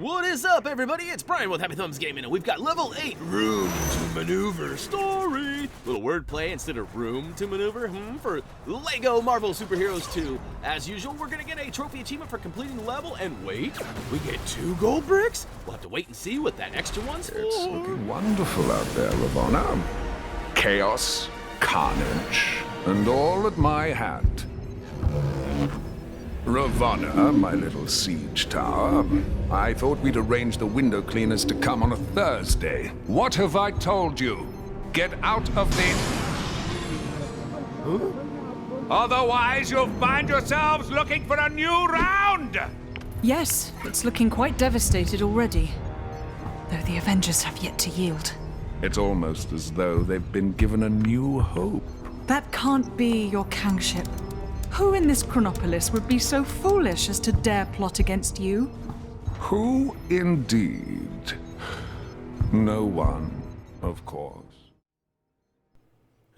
What is up, everybody? It's Brian with HappyThumbsGaming, and we've got level 8 Rune To Maneuver Story. Little wordplay instead of Room to Maneuver for Lego Marvel Superheroes 2. As usual, we're gonna get a trophy achievement for completing the level, and wait, we get 2 gold bricks? We'll have to wait and see what that extra one's for. It's looking wonderful out there, Ravonna. Chaos, carnage, and all at my hand. Ravonna, my little siege tower, I thought we'd arrange the window cleaners to come on a Thursday. What have I told you? Get out of the... Huh? Otherwise, you'll find yourselves looking for a new round! Yes, it's looking quite devastated already. Though the Avengers have yet to yield. It's almost as though they've been given a new hope. That can't be your Kangship. Who in this Chronopolis would be so foolish as to dare plot against you? Who indeed? No one, of course.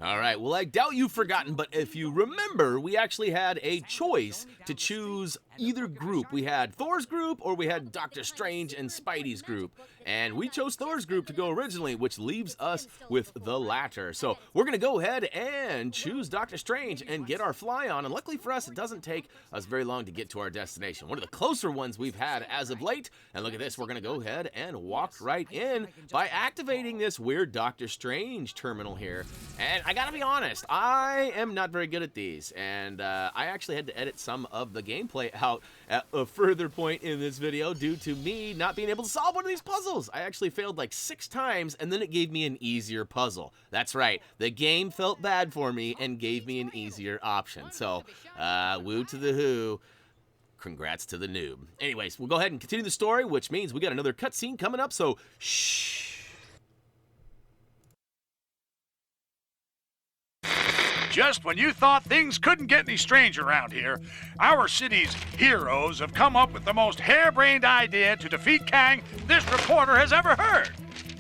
All right, well, I doubt you've forgotten, but if you remember, we actually had a choice to choose either group. We had Thor's group or we had Doctor Strange and Spidey's group. And we chose Thor's group to go originally, which leaves us with the latter. So we're going to go ahead and choose Doctor Strange and get our fly on. And luckily for us, it doesn't take us very long to get to our destination. One of the closer ones we've had as of late. And look at this, we're going to go ahead and walk right in by activating this weird Doctor Strange terminal here. And I gotta be honest, I am not very good at these. And I actually had to edit some of the gameplay out at a further point in this video due to me not being able to solve one of these puzzles. I actually failed like 6 times, and then it gave me an easier puzzle. That's right, the game felt bad for me and gave me an easier option. So, woo to the who. Congrats to the noob. Anyways, we'll go ahead and continue the story, which means we got another cutscene coming up, so shh. Just when you thought things couldn't get any stranger around here, our city's heroes have come up with the most harebrained idea to defeat Kang this reporter has ever heard.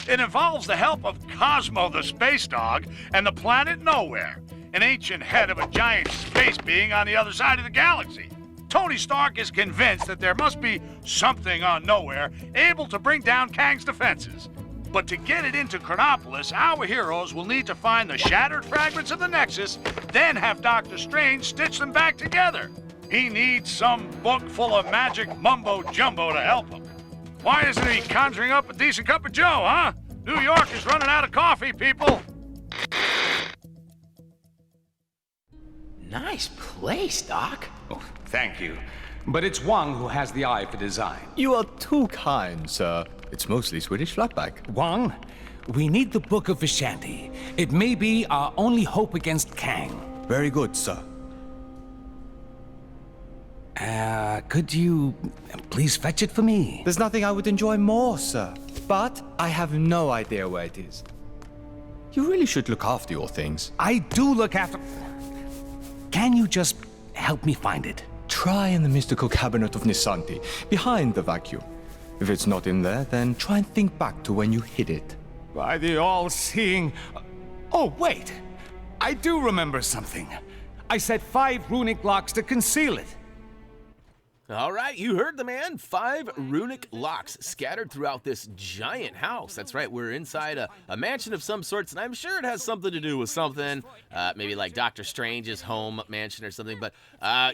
It involves the help of Cosmo the space dog and the planet Nowhere, an ancient head of a giant space being on the other side of the galaxy. Tony Stark is convinced that there must be something on Nowhere able to bring down Kang's defenses. But to get it into Chronopolis, our heroes will need to find the shattered fragments of the Nexus, then have Doctor Strange stitch them back together. He needs some book full of magic mumbo-jumbo to help him. Why isn't he conjuring up a decent cup of joe, huh? New York is running out of coffee, people. Nice place, Doc. Oh, thank you. But it's Wang who has the eye for design. You are too kind, sir. It's mostly Swedish flatback. Wang, we need the Book of Vishanti. It may be our only hope against Kang. Very good, sir. Could you please fetch it for me? There's nothing I would enjoy more, sir. But I have no idea where it is. You really should look after your things. I do look after... Can you just help me find it? Try in the mystical cabinet of Nisanti, behind the vacuum. If it's not in there, then try and think back to when you hid it. By the all-seeing... Oh, wait! I do remember something. I set 5 runic locks to conceal it. All right, you heard the man. 5 runic locks scattered throughout this giant house. That's right, we're inside a mansion of some sorts, and I'm sure it has something to do with something. Maybe like Doctor Strange's home mansion or something. But,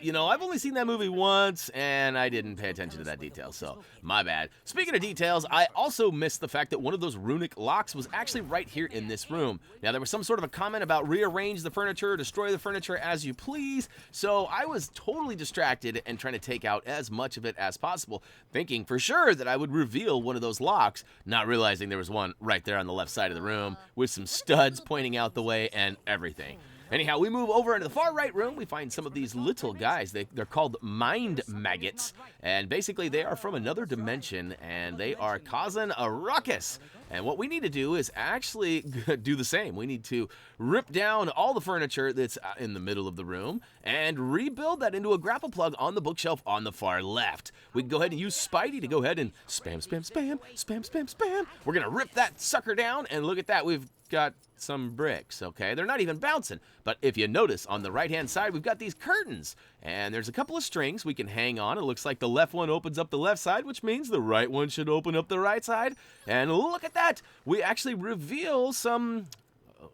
you know, I've only seen that movie once, and I didn't pay attention to that detail, so my bad. Speaking of details, I also missed the fact that one of those runic locks was actually right here in this room. Now, there was some sort of a comment about rearrange the furniture, destroy the furniture as you please, so I was totally distracted and trying to take out as much of it as possible, thinking for sure that I would reveal one of those locks, not realizing there was one right there on the left side of the room with some studs pointing out the way and everything. Anyhow, we move over into the far right room. We find some of these little guys. They're called mind maggots, and basically they are from another dimension, and they are causing a ruckus. And what we need to do is actually do the same. We need to rip down all the furniture that's in the middle of the room and rebuild that into a grapple plug on the bookshelf on the far left. We can go ahead and use Spidey to go ahead and spam, spam, spam, spam, spam, spam. We're going to rip that sucker down, and look at that. We've got some bricks, okay? They're not even bouncing, but if you notice on the right-hand side, we've got these curtains, and there's a couple of strings we can hang on. It looks like the left one opens up the left side, which means the right one should open up the right side. And look at that. We actually reveal some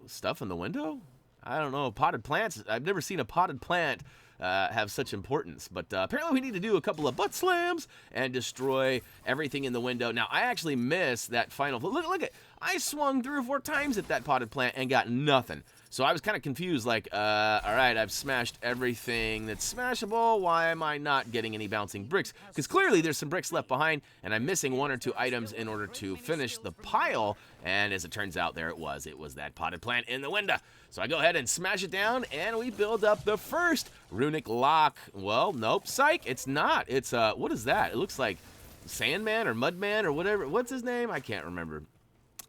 stuff in the window. I don't know, potted plants. I've never seen a potted plant have such importance, but apparently we need to do a couple of butt slams and destroy everything in the window. Now, I actually missed that final. Look at, I swung 3 or 4 times at that potted plant and got nothing. So I was kind of confused, like, all right, I've smashed everything that's smashable. Why am I not getting any bouncing bricks? Because clearly there's some bricks left behind, and I'm missing 1 or 2 items in order to finish the pile. And as it turns out, there it was. It was that potted plant in the window. So I go ahead and smash it down, and we build up the first runic lock. Well, nope, psych, it's not. It's, what is that? It looks like Sandman or Mudman or whatever. What's his name? I can't remember.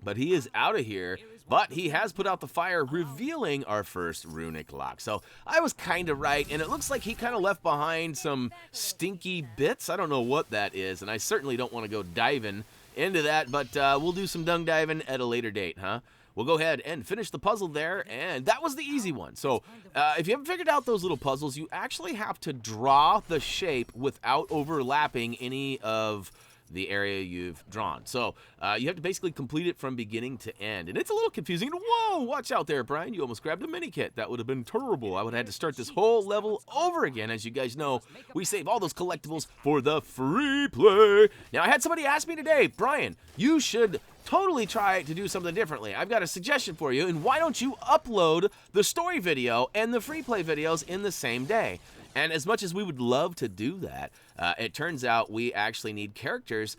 But he is out of here, but he has put out the fire, revealing our first runic lock. So I was kind of right, and it looks like he kind of left behind some stinky bits. I don't know what that is, and I certainly don't want to go diving into that, but we'll do some dung diving at a later date, huh? We'll go ahead and finish the puzzle there, and that was the easy one. So if you haven't figured out those little puzzles, you actually have to draw the shape without overlapping any of the area you've drawn. So you have to basically complete it from beginning to end. And it's a little confusing. Whoa, watch out there, Brian. You almost grabbed a mini kit. That would have been terrible. I would have had to start this whole level over again. As you guys know, we save all those collectibles for the free play. Now, I had somebody ask me today, Brian, you should totally try to do something differently. I've got a suggestion for you, and why don't you upload the story video and the free play videos in the same day? And as much as we would love to do that, it turns out we actually need characters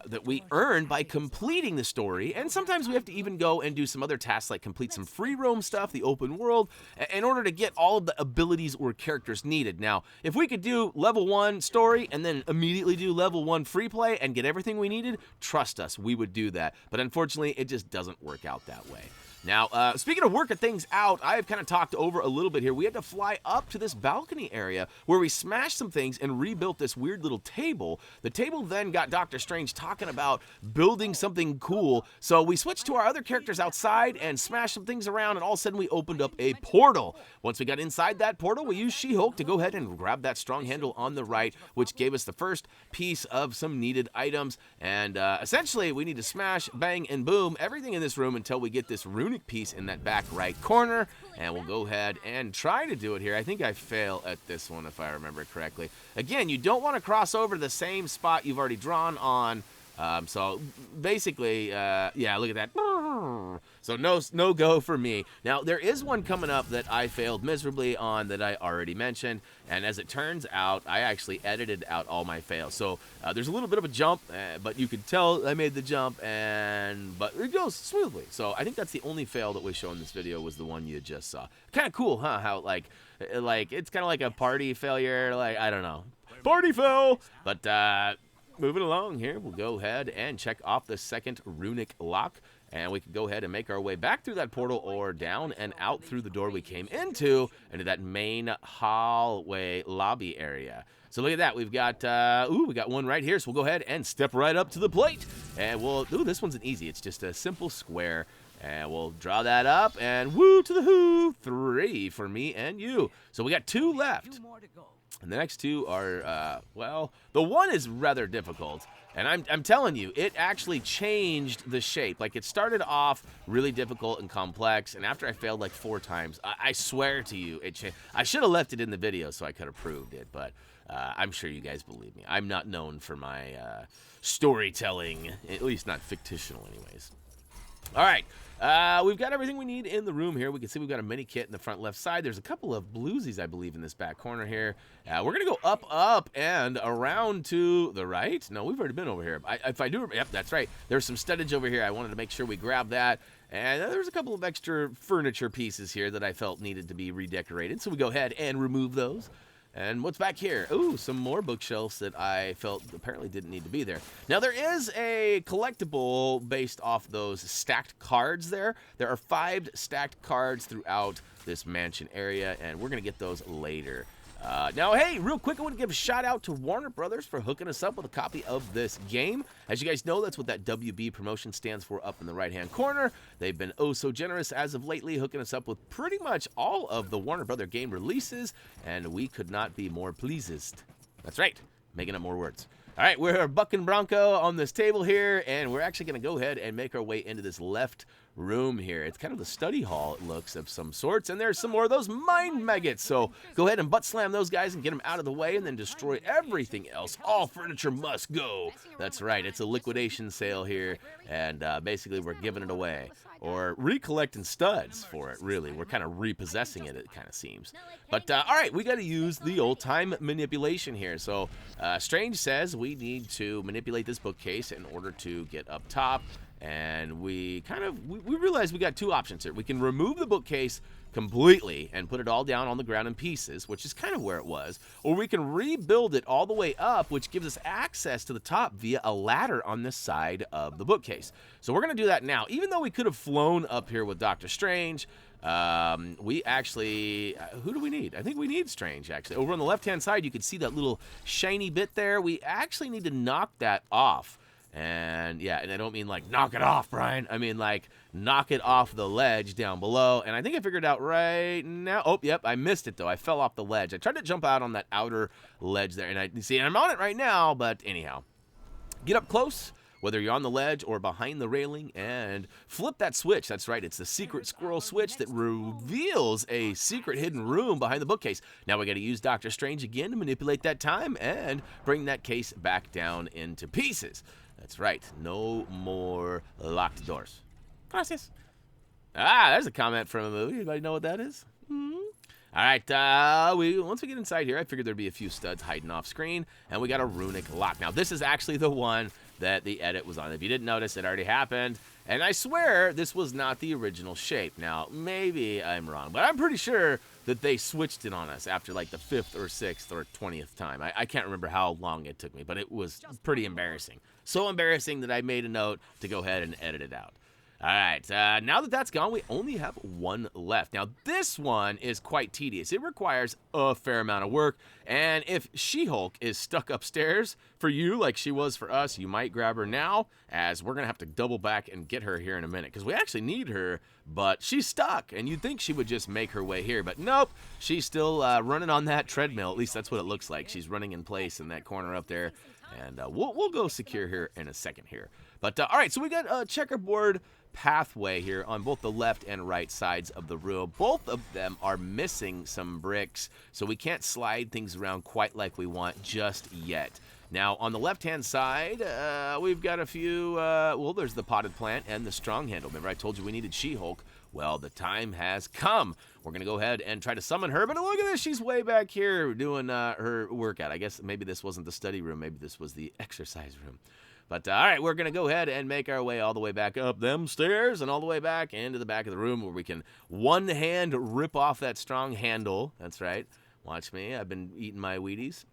that we earn by completing the story, and sometimes we have to even go and do some other tasks like complete some free roam stuff, the open world, in order to get all of the abilities or characters needed. Now, if we could do level 1 story and then immediately do level 1 free play and get everything we needed, trust us, we would do that. But unfortunately, it just doesn't work out that way. Now, speaking of working things out, I've kind of talked over a little bit here. We had to fly up to this balcony area where we smashed some things and rebuilt this weird little table. The table then got Doctor Strange talking about building something cool. So we switched to our other characters outside and smashed some things around, and all of a sudden we opened up a portal. Once we got inside that portal, we used She-Hulk to go ahead and grab that strong handle on the right, which gave us the first piece of some needed items. And essentially, we need to smash, bang, and boom everything in this room until we get this runic piece in that back right corner, and we'll go ahead and try to do it here. I think I fail at this one if I remember correctly. Again, you don't want to cross over the same spot you've already drawn on. So basically, yeah, look at that. So no go for me. Now, there is one coming up that I failed miserably on that I already mentioned, and as it turns out, I actually edited out all my fails. So there's a little bit of a jump, but you can tell I made the jump, but it goes smoothly. So I think that's the only fail that was shown in this video was the one you just saw. Kind of cool, huh? How like it's kind of like a party failure. Like, I don't know, party fail. But moving along here, we'll go ahead and check off the second runic lock. And we can go ahead and make our way back through that portal or down and out through the door we came into that main hallway lobby area. So look at that. We've got, we got one right here. So we'll go ahead and step right up to the plate. And this one's an easy. It's just a simple square. And we'll draw that up and woo to the who. 3 for me and you. So we got 2 left. And the next 2 are, well, the one is rather difficult. And I'm telling you, it actually changed the shape. Like, it started off really difficult and complex, and after I failed like 4 times, I swear to you, it changed. I should have left it in the video so I could have proved it, but I'm sure you guys believe me. I'm not known for my storytelling, at least not fictional anyways. All right. We've got everything we need in the room here. We can see we've got a mini kit in the front left side. There's a couple of bluesies, I believe, in this back corner here. We're going to go up, and around to the right. No, we've already been over here. If I do, yep, that's right. There's some studdage over here. I wanted to make sure we grab that. And there's a couple of extra furniture pieces here that I felt needed to be redecorated. So we go ahead and remove those. And what's back here? Ooh, some more bookshelves that I felt apparently didn't need to be there. Now, there is a collectible based off those stacked cards there. There are 5 stacked cards throughout this mansion area, and we're going to get those later. Now, hey, real quick, I want to give a shout out to Warner Brothers for hooking us up with a copy of this game. As you guys know, that's what that WB promotion stands for up in the right-hand corner. They've been oh so generous as of lately, hooking us up with pretty much all of the Warner Brother game releases, and we could not be more pleased. That's right, making up more words. All right, we're bucking Bronco on this table here, and we're actually going to go ahead and make our way into this left room here. It's kind of the study hall, it looks, of some sorts, and there's some more of those mind maggots. So go ahead and butt slam those guys and get them out of the way, and then destroy everything else. All furniture must go. That's right, it's a liquidation sale here, and basically we're giving it away. Or recollecting studs for it, really. We're kind of repossessing it, it kind of seems. But, all right, we got to use the old time manipulation here. So, Strange says we need to manipulate this bookcase in order to get up top. And we realize we got 2 options here. We can remove the bookcase completely and put it all down on the ground in pieces, which is kind of where it was, or we can rebuild it all the way up, which gives us access to the top via a ladder on this side of the bookcase. So we're going to do that now. Even though we could have flown up here with Doctor Strange, we actually, who do we need? I think we need Strange, actually. Over on the left-hand side, you can see that little shiny bit there. We actually need to knock that off. And yeah, and I don't mean like knock it off, Brian. I mean like knock it off the ledge down below. And I think I figured out right now. Oh, yep, I missed it though. I fell off the ledge. I tried to jump out on that outer ledge there, and I see I'm on it right now. But anyhow, get up close, whether you're on the ledge or behind the railing, and flip that switch. That's right, it's the secret squirrel switch that reveals a secret hidden room behind the bookcase. Now we got to use Doctor Strange again to manipulate that time and bring that case back down into pieces. That's right, no more locked doors. Gracias. Ah, there's a comment from a movie. Anybody know what that is? All right, once we get inside here, I figured there'd be a few studs hiding off screen, and we got a runic lock. Now, this is actually the one that the edit was on. If you didn't notice, it already happened, and I swear this was not the original shape. Now, maybe I'm wrong, but I'm pretty sure that they switched it on us after like the 5th or 6th or 20th time. I can't remember how long it took me, but it was pretty embarrassing. So embarrassing that I made a note to go ahead and edit it out. All right, now that that's gone, we only have 1 left. Now, this one is quite tedious. It requires a fair amount of work, and if She-Hulk is stuck upstairs for you like she was for us, you might grab her now, as we're going to have to double back and get her here in a minute, because we actually need her, but she's stuck, and you'd think she would just make her way here, but nope, she's still running on that treadmill. At least that's what it looks like. She's running in place in that corner up there, and we'll go secure her in a second here. But, all right, so we got a checkerboard pathway here on both the left and right sides of the room. Both of them are missing some bricks, so we can't slide things around quite like we want just yet. Now, on the left-hand side, we've got a few, well, there's the potted plant and the strong handle. Remember I told you we needed She-Hulk? Well, the time has come. We're going to go ahead and try to summon her, but look at this. She's way back here doing her workout. I guess maybe this wasn't the study room. Maybe this was the exercise room. But, all right, we're going to go ahead and make our way all the way back up them stairs and all the way back into the back of the room where we can one-hand rip off that strong handle. That's right. Watch me. I've been eating my Wheaties.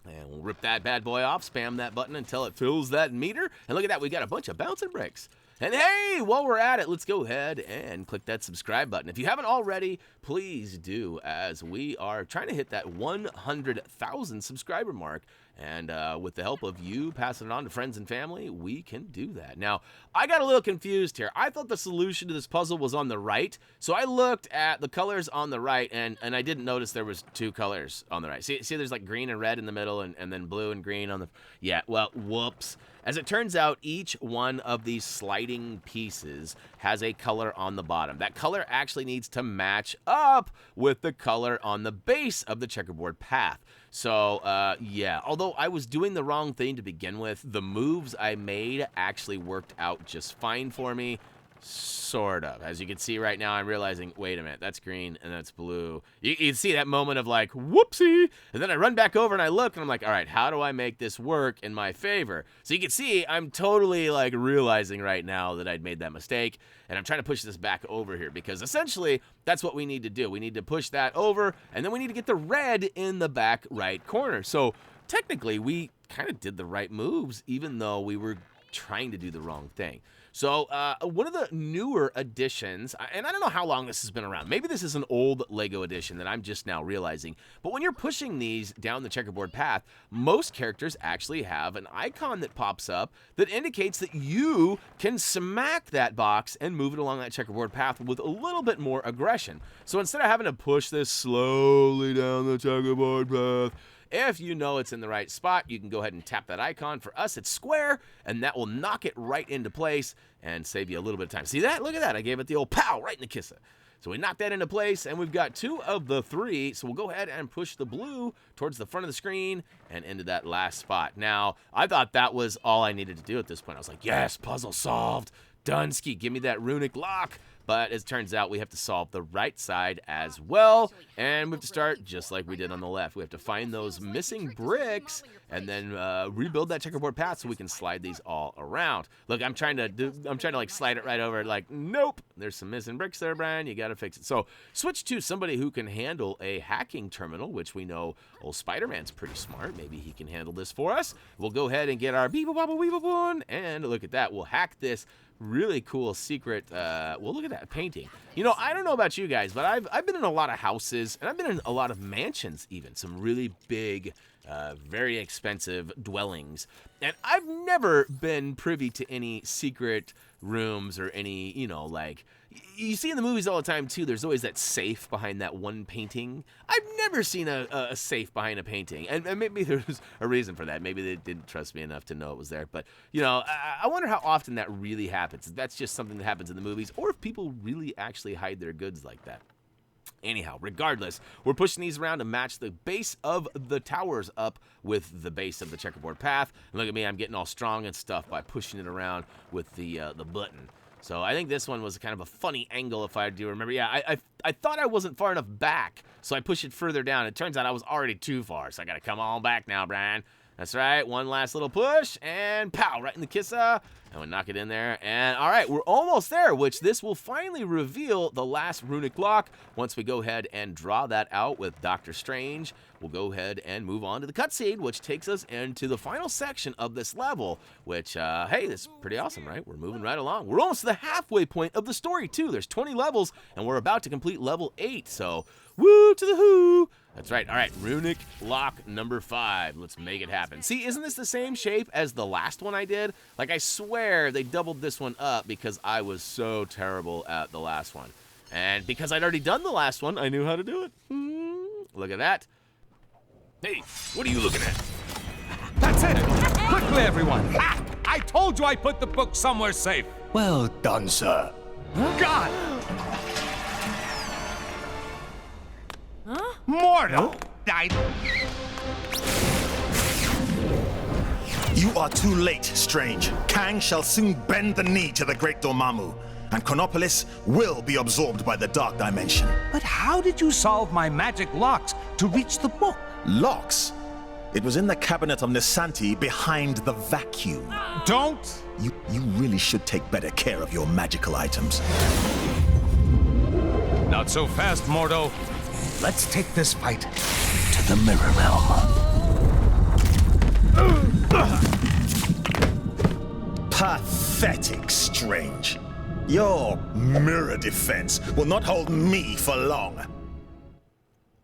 And we'll rip that bad boy off, spam that button until it fills that meter. And look at that. We got a bunch of bouncing bricks. And hey, while we're at it, let's go ahead and click that subscribe button. If you haven't already, please do, as we are trying to hit that 100,000 subscriber mark. And with the help of you passing it on to friends and family, we can do that. Now, I got a little confused here. I thought the solution to this puzzle was on the right. So I looked at the colors on the right, and I didn't notice there was 2 colors on the right. See, there's like green and red in the middle, and then blue and green on the... Yeah, well, whoops. As it turns out, each one of these sliding pieces has a color on the bottom. That color actually needs to match up with the color on the base of the checkerboard path. So, yeah, although I was doing the wrong thing to begin with, the moves I made actually worked out just fine for me. Sort of. As you can see right now, I'm realizing, wait a minute, that's green and that's blue. You can see that moment of like, whoopsie. And then I run back over and I look and I'm like, all right, how do I make this work in my favor? So you can see I'm totally like realizing right now that I'd made that mistake. And I'm trying to push this back over here because essentially that's what we need to do. We need to push that over and then we need to get the red in the back right corner. So technically we kind of did the right moves even though we were trying to do the wrong thing. So one of the newer additions, and I don't know how long this has been around. Maybe this is an old Lego edition that I'm just now realizing. But when you're pushing these down the checkerboard path, most characters actually have an icon that pops up that indicates that you can smack that box and move it along that checkerboard path with a little bit more aggression. So instead of having to push this slowly down the checkerboard path, if you know it's in the right spot, you can go ahead and tap that icon. For us, it's square, and that will knock it right into place and save you a little bit of time. See that? Look at that. I gave it the old pow right in the kisser. So we knocked that into place, and we've got 2 of the 3. So we'll go ahead and push the blue towards the front of the screen and into that last spot. Now, I thought that was all I needed to do at this point. I was like, yes, puzzle solved. Dunsky, give me that runic lock. But as it turns out, we have to solve the right side as well. And we have to start just like we did on the left. We have to find those missing bricks and then rebuild that checkerboard path so we can slide these all around. Look, I'm trying to like slide it right over. Like, nope, there's some missing bricks there, Brian. You got to fix it. So switch to somebody who can handle a hacking terminal, which we know old Spider-Man's pretty smart. Maybe he can handle this for us. We'll go ahead and get our beep-a-bop-a-weep-a-boon. And look at that. We'll hack this really cool secret, well, look at that painting. You know, I don't know about you guys, but I've been in a lot of houses, and I've been in a lot of mansions even, some really big, very expensive dwellings. And I've never been privy to any secret rooms or any, you know, like, you see in the movies all the time, too, there's always that safe behind that one painting. I've never seen a safe behind a painting, and maybe there's a reason for that. Maybe they didn't trust me enough to know it was there, but, you know, I wonder how often that really happens. If that's just something that happens in the movies, or if people really actually hide their goods like that. Anyhow, regardless, we're pushing these around to match the base of the towers up with the base of the checkerboard path. And look at me, I'm getting all strong and stuff by pushing it around with the button. So I think this one was kind of a funny angle, if I do remember. Yeah, I thought I wasn't far enough back, so I pushed it further down. It turns out I was already too far, so I got to come on back now, Brian. That's right, one last little push, and pow, right in the kisser. And we knock it in there, and all right, we're almost there, which this will finally reveal the last runic lock. Once we go ahead and draw that out with Doctor Strange, we'll go ahead and move on to the cutscene, which takes us into the final section of this level, which, hey, that's pretty awesome, right? We're moving right along. We're almost to the halfway point of the story, too. There's 20 levels, and we're about to complete level 8, so woo to the who. That's right. All right, runic lock number 5. Let's make it happen. See, isn't this the same shape as the last one I did? Like, I swear they doubled this one up because I was so terrible at the last one. And because I'd already done the last one, I knew how to do it. Look at that. Hey, what are you looking at? That's it! Quickly, everyone! Ah, I told you I put the book somewhere safe! Well done, sir. God! Mortal! You are too late, Strange. Kang shall soon bend the knee to the great Dormammu, and Chronopolis will be absorbed by the Dark Dimension. But how did you solve my magic locks to reach the book? Locks? It was in the cabinet of Nisanti behind the vacuum. Don't! You really should take better care of your magical items. Not so fast, Mordo. Let's take this fight to the Mirror Realm. Pathetic, Strange. Your mirror defense will not hold me for long.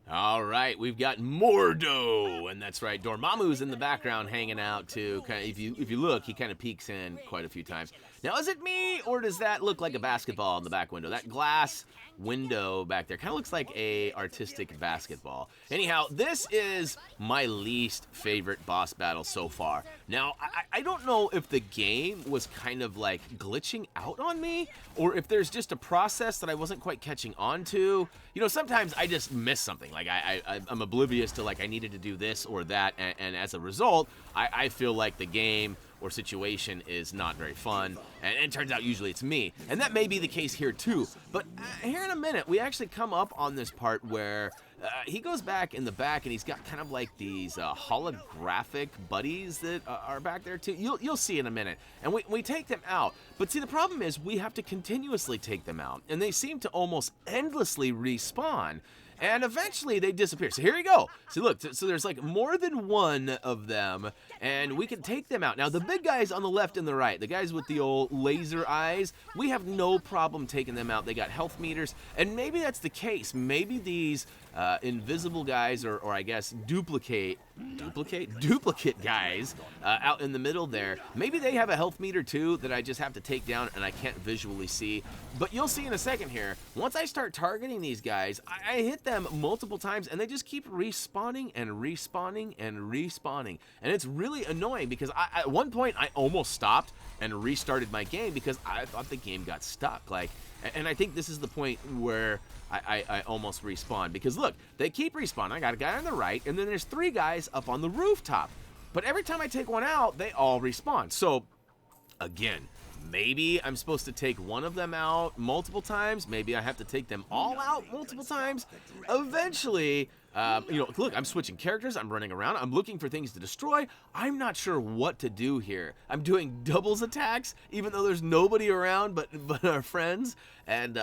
All right, we've got Mordo, and that's right, Dormammu's in the background hanging out too. Kind of, if you look, he kind of peeks in quite a few times. Now, is it me, or does that look like a basketball in the back window? That glass window back there kind of looks like a artistic basketball. Anyhow, this is my least favorite boss battle so far. Now, I don't know if the game was kind of like glitching out on me, or if there's just a process that I wasn't quite catching on to. You know, sometimes I just miss something. Like, I'm oblivious to, like, I needed to do this or that, and as a result, I feel like the game or situation is not very fun, and it turns out usually it's me. And that may be the case here too. But here in a minute, we actually come up on this part where he goes back in the back, and he's got kind of like these holographic buddies that are back there too. You'll see in a minute. And we take them out. But see, the problem is we have to continuously take them out, and they seem to almost endlessly respawn. And eventually they disappear. So here you go. See, look, so there's like more than one of them, and we can take them out. Now, the big guys on the left and the right, the guys with the old laser eyes, we have no problem taking them out. They got health meters, and maybe that's the case. Maybe these invisible guys, or I guess duplicate guys out in the middle there, maybe they have a health meter too that I just have to take down and I can't visually see. But you'll see in a second here, once I start targeting these guys, I hit them multiple times and they just keep respawning and respawning and respawning. And it's really annoying because at one point I almost stopped and restarted my game because I thought the game got stuck. And I think this is the point where I almost respawn, because look, they keep respawning. I got a guy on the right, and then there's 3 guys up on the rooftop. But every time I take one out, they all respawn. So again, maybe I'm supposed to take one of them out multiple times. Maybe I have to take them all out multiple times. Eventually, look, I'm switching characters. I'm running around. I'm looking for things to destroy. I'm not sure what to do here. I'm doing doubles attacks, even though there's nobody around but our friends. And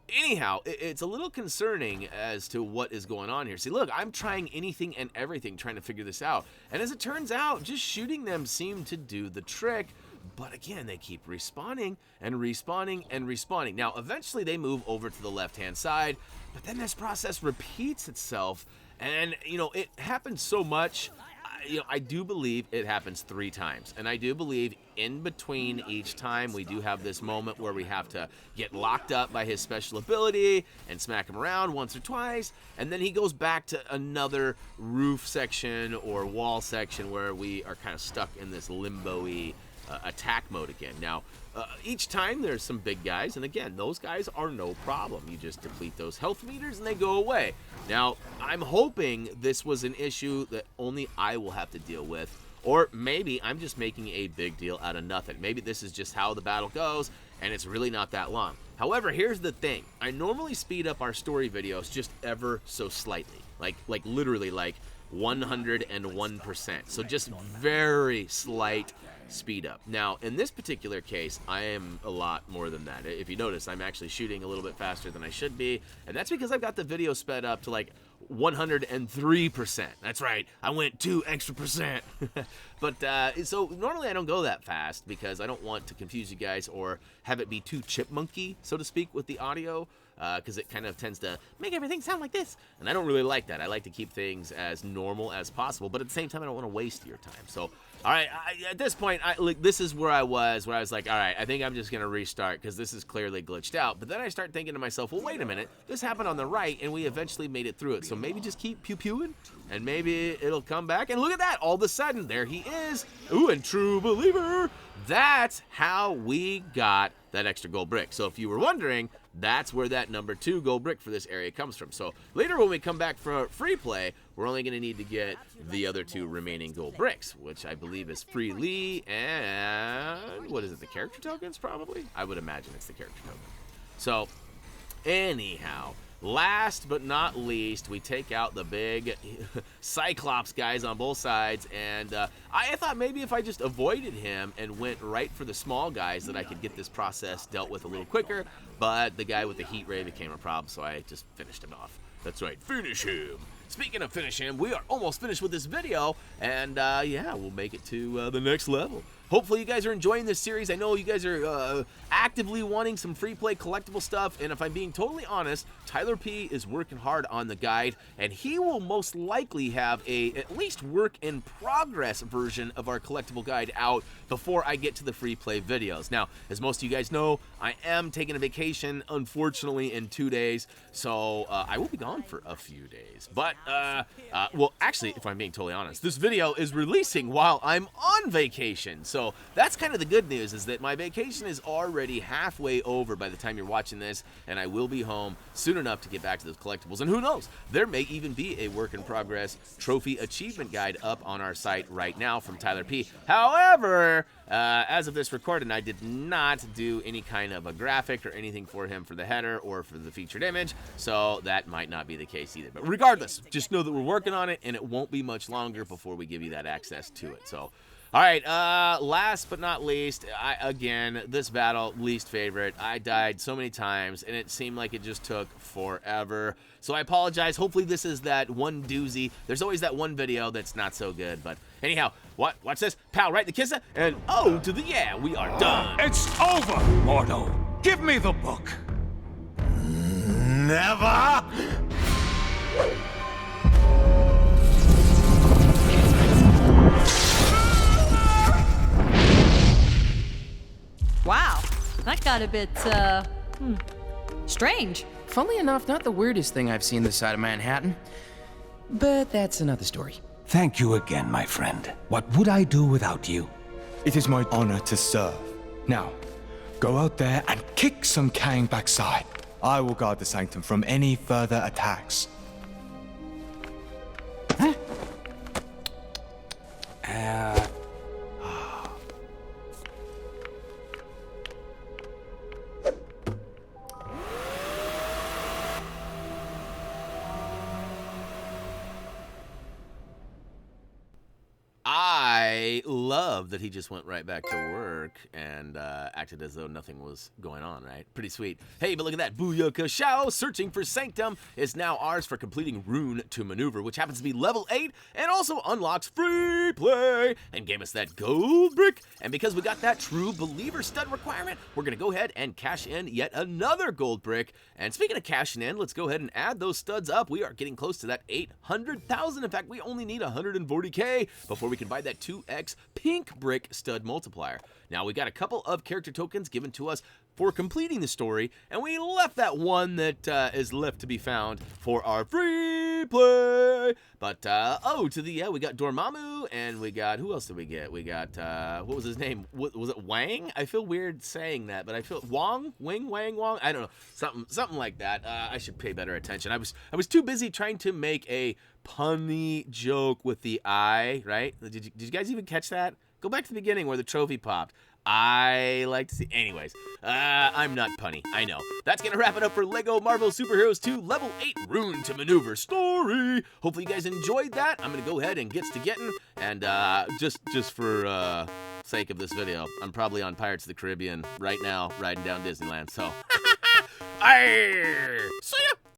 anyhow, it's a little concerning as to what is going on here. See, look, I'm trying anything and everything trying to figure this out. And as it turns out, just shooting them seemed to do the trick. But again, they keep respawning and respawning and respawning. Now, eventually they move over to the left-hand side, but then this process repeats itself. And, it happens so much. I do believe it happens 3 times. And I do believe in between each time we do have this moment where we have to get locked up by his special ability and smack him around once or twice. And then he goes back to another roof section or wall section where we are kind of stuck in this limbo-y attack mode again. Now, each time there's some big guys, and again, those guys are no problem. You just deplete those health meters and they go away. Now, I'm hoping this was an issue that only I will have to deal with, or maybe I'm just making a big deal out of nothing. Maybe this is just how the battle goes, and it's really not that long. However, here's the thing. I normally speed up our story videos just ever so slightly, like literally like 101%. So just very slight speed up. Now, in this particular case, I am a lot more than that. If you notice, I'm actually shooting a little bit faster than I should be, and that's because I've got the video sped up to like 103%. That's right, I went 2 extra percent. But so normally I don't go that fast because I don't want to confuse you guys or have it be too chipmunky, so to speak, with the audio, because it kind of tends to make everything sound like this, and I don't really like that. I like to keep things as normal as possible, but at the same time I don't want to waste your time. So all right, at this point, this is where I was like, all right, I think I'm just going to restart because this is clearly glitched out. But then I start thinking to myself, well, wait a minute. This happened on the right, and we eventually made it through it. So maybe just keep pew-pewing, and maybe it'll come back. And look at that. All of a sudden, there he is. Ooh, and true believer. That's how we got that extra gold brick. So if you were wondering, that's where that number 2 gold brick for this area comes from. So later when we come back for free play, we're only going to need to get the other 2 remaining gold bricks, which I believe is freely, and what is it, the character tokens probably? I would imagine it's the character token. So anyhow, last but not least, we take out the big Cyclops guys on both sides, and I thought maybe if I just avoided him and went right for the small guys that I could get this process dealt with a little quicker, but the guy with the heat ray became a problem, so I just finished him off. That's right, finish him. Speaking of finish him, we are almost finished with this video, and yeah, we'll make it to the next level. Hopefully you guys are enjoying this series. I know you guys are actively wanting some free play collectible stuff, and if I'm being totally honest, Tyler P is working hard on the guide, and he will most likely have a at least work in progress version of our collectible guide out before I get to the free play videos. Now, as most of you guys know, I am taking a vacation, unfortunately, in 2 days, so I will be gone for a few days. But, well, actually, if I'm being totally honest, this video is releasing while I'm on vacation. So So that's kind of the good news, is that my vacation is already halfway over by the time you're watching this, and I will be home soon enough to get back to those collectibles. And who knows, there may even be a work in progress trophy achievement guide up on our site right now from Tyler P. However, as of this recording, I did not do any kind of a graphic or anything for him for the header or for the featured image, so that might not be the case either. But regardless, just know that we're working on it, and it won't be much longer before we give you that access to it. So, all right, last but not least, again, this battle, least favorite. I died so many times, and it seemed like it just took forever. So I apologize. Hopefully this is that one doozy. There's always that one video that's not so good, but anyhow, watch this. Pal, right the kisser, and oh, to the yeah, we are done. It's over, Mordo. Give me the book. Never! Wow, that got a bit, strange. Funnily enough, not the weirdest thing I've seen this side of Manhattan. But that's another story. Thank you again, my friend. What would I do without you? It is my honor to serve. Now, go out there and kick some Kang backside. I will guard the Sanctum from any further attacks. I love that he just went right back to work and acted as though nothing was going on, right? Pretty sweet. Hey, but look at that. Booyaka Shao, Searching for Sanctum is now ours for completing Rune to Maneuver, which happens to be level 8 and also unlocks free play and gave us that gold brick. And because we got that true believer stud requirement, we're going to go ahead and cash in yet another gold brick. And speaking of cashing in, let's go ahead and add those studs up. We are getting close to that 800,000. In fact, we only need 140K before we can buy that 2x pink brick stud multiplier. Now, we got a couple of character tokens given to us for completing the story, and we left that one that is left to be found for our free play. But, oh, to the, yeah, we got Dormammu, and we got, who else did we get? We got, what was his name? Was it Wang? I feel weird saying that, but I feel, Wang? Wang? I don't know. Something like that. I should pay better attention. I was too busy trying to make a punny joke with the eye, right? Did you guys even catch that? Go back to the beginning where the trophy popped. I like to see. Anyways, I'm not punny. I know. That's going to wrap it up for LEGO Marvel Superheroes 2 Level 8 Rune to Maneuver Story. Hopefully you guys enjoyed that. I'm going to go ahead and get to getting. And just for sake of this video, I'm probably on Pirates of the Caribbean right now, riding down Disneyland. So, see ya!